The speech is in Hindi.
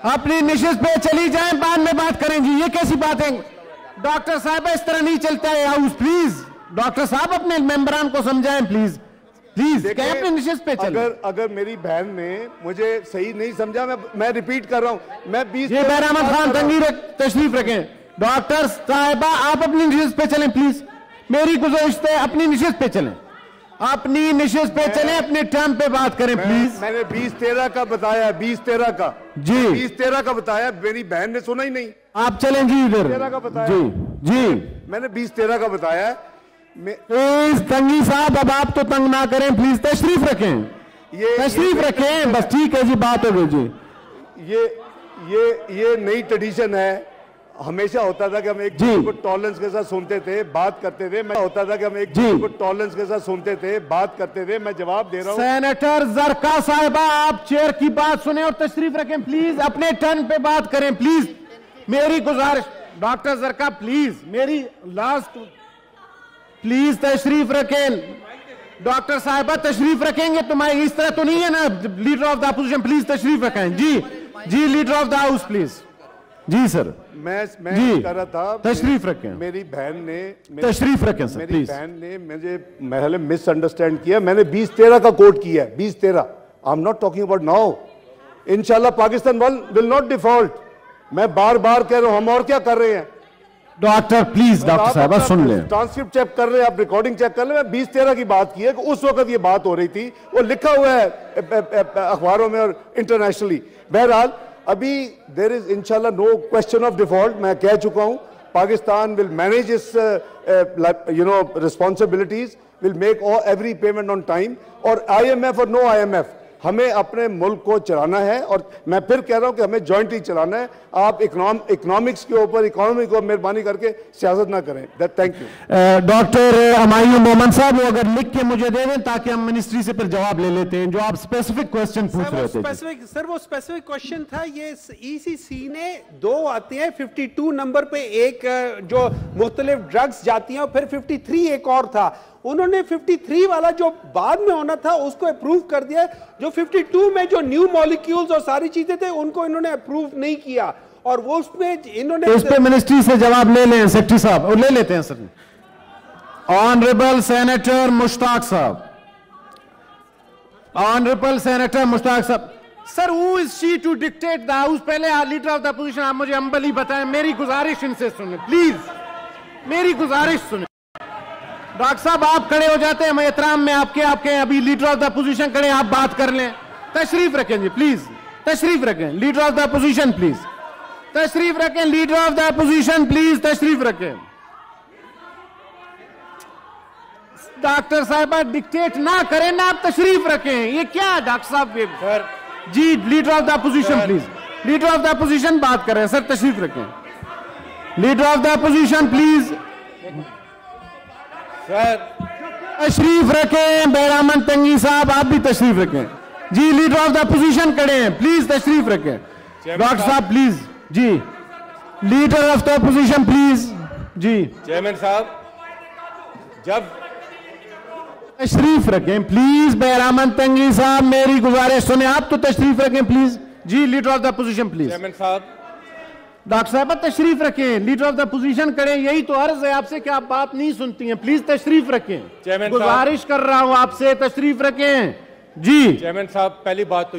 अपनी निशिस्त पे चली जाएं, बाद में बात करें जी। ये कैसी बात है डॉक्टर साहब, इस तरह नहीं चलता है हाउस। प्लीज डॉक्टर साहब अपने मेंबरान को समझाएं प्लीज। प्लीज अपने निशिस्त पे चलें। अगर मेरी बहन ने मुझे सही नहीं समझा, मैं रिपीट कर रहा हूं, मैं 20 ये बहरामद खान तंगी तशरीफ रखें। डॉक्टर साहिबा आप अपनी निशिस्त पे चलें प्लीज, मेरी गुजारिश है अपनी निशिस्त पे चलें, अपनी निशिस्त पे चलें, अपने टर्म पे बात करें प्लीज। मैंने 20-13 का बताया, 20-13 का जी, 20-13 का बताया, मेरी बहन ने सुना ही नहीं। आप चलें जी इधर। 13 का बताया जी जी, मैंने 20-13 का बताया। प्लीज तंगी साहब अब आप तो तंग ना करें प्लीज, तशरीफ रखें, तशरीफ रखें बस। ठीक है जी, बात हो गई जी। ये नई ट्रेडिशन है। हमेशा होता था कि हम एक दूसरे को टॉलरेंस के साथ सुनते थे, बात करते थे। मैं होता था कि हम एक दूसरे को टॉलरेंस के साथ सुनते थे, बात करते थे। मैं जवाब दे रहा हूं। सेनेटर जरका साहिबा आप चेयर की बात सुने और तशरीफ रखें प्लीज, अपने टर्न पे बात करें प्लीज, मेरी गुजारिश। डॉक्टर जरका प्लीज, मेरी लास्ट, प्लीज तशरीफ रखें। डॉक्टर साहिबा तशरीफ रखेंगे तो मैं इस तरह तो नहीं है ना, leader of the opposition please तशरीफ रखें। जी जी, leader of the house please. जी सर, मैं कर रहा था, तशरीफ रखें। मेरी बहन ने तशरीफ रखें सर मेरी प्लीज। बहन ने मुझे मिसअंडरस्टैंड किया। मैंने 20-13 का कोट किया है, 20-13। I am not talking about now. इंशाल्लाह पाकिस्तान विल नॉट डिफॉल्ट। मैं बार बार कह रहा हूं, हम और क्या कर रहे हैं। डॉक्टर प्लीज, डॉक्टर साहब सुन लें, ट्रांसक्रिप्ट चेक कर रहे हैं, आप रिकॉर्डिंग चेक कर लें। मैं 20-13 की बात की है कि उस वक्त ये बात हो रही थी, वो लिखा हुआ है अखबारों में और इंटरनेशनली। बहरहाल अभी देयर इज इंशाल्लाह नो क्वेश्चन ऑफ डिफॉल्ट। मैं कह चुका हूं पाकिस्तान विल मैनेज इस responsibilities, will make every payment on time. और IMF और नो IMF, हमें अपने मुल्क को चलाना है। और मैं फिर कह रहा हूं कि हमें जॉइंटली चलाना है। आप इकोनॉमिक्स के ऊपर, इकोनॉमी को मेहरबानी करके सियासत ना करें। Thank you. Doctor Humayun Mohammad साहब वो अगर लिख के मुझे दे दें ताकि हम मिनिस्ट्री से फिर जवाब ले लेते हैं, जो आप स्पेसिफिक क्वेश्चन पूछ रहे थे। सर वो स्पेसिफिक क्वेश्चन था, ये ECC ने 2 आते हैं 52 नंबर पे, एक जो मुख्तलिफ ड्रग्स जाती हैं और फिर 53 एक और था। उन्होंने 53 वाला जो बाद में होना था उसको अप्रूव कर दिया। जो 52 में जो न्यू मॉलिक्यूल्स और सारी चीजें थे उनको इन्होंने अप्रूव नहीं किया। और वो उसमें इन्होंने इस पे मिनिस्ट्री से जवाब ले लें सेक्रेटरी साहब, और ले लेते हैं सर। ऑनरेबल सेनेटर मुश्ताक साहब, ऑनरेबल सेनेटर मुश्ताक साहब। Sir who is she to dictate the house? पहले लीडर ऑफ द अपोजिशन आप मुझे अम्बली बताएं, मेरी गुजारिश इनसे सुने प्लीज, मेरी गुजारिश सुने। डॉक्टर साहब आप खड़े हो जाते हैं, मैं एहतराम में आपके अभी लीडर ऑफ द अपोजिशन खड़े, आप बात कर लें। तशरीफ रखें जी प्लीज, तशरीफ रखें। Leader of the opposition please तशरीफ रखें, leader of the opposition please तशरीफ रखें। डॉक्टर साहब डिक्टेट ना करें ना, आप तशरीफ रखें। ये क्या डॉक्टर साहब? सर जी, leader of the opposition please, leader of the opposition बात कर रहे हैं सर, तशरीफ रखें। Leader of the opposition please sir तशरीफ रखें। बहरामन तंगी साहब आप भी तशरीफ रखें जी। लीडर ऑफ द अपोजिशन खड़े हैं, प्लीज तशरीफ रखें। डॉक्टर साहब प्लीज जी, leader of the opposition please जी। चेयरमैन साहब जब तशरीफ रखें प्लीज। बहरामन तंगी साहब मेरी गुजारिश सुने, आप तो तशरीफ रखें प्लीज जी। Leader of the opposition please. Chairman साहब, डॉक्टर साहब तशरीफ रखें, लीडर ऑफ द अपोजिशन करें। यही तो अर्ज है आपसे कि आप बात नहीं सुनती हैं, प्लीज तशरीफ रखें। गुजारिश कर रहा हूं आपसे, तशरीफ रखें जी। चेयरमैन साहब पहली बात तो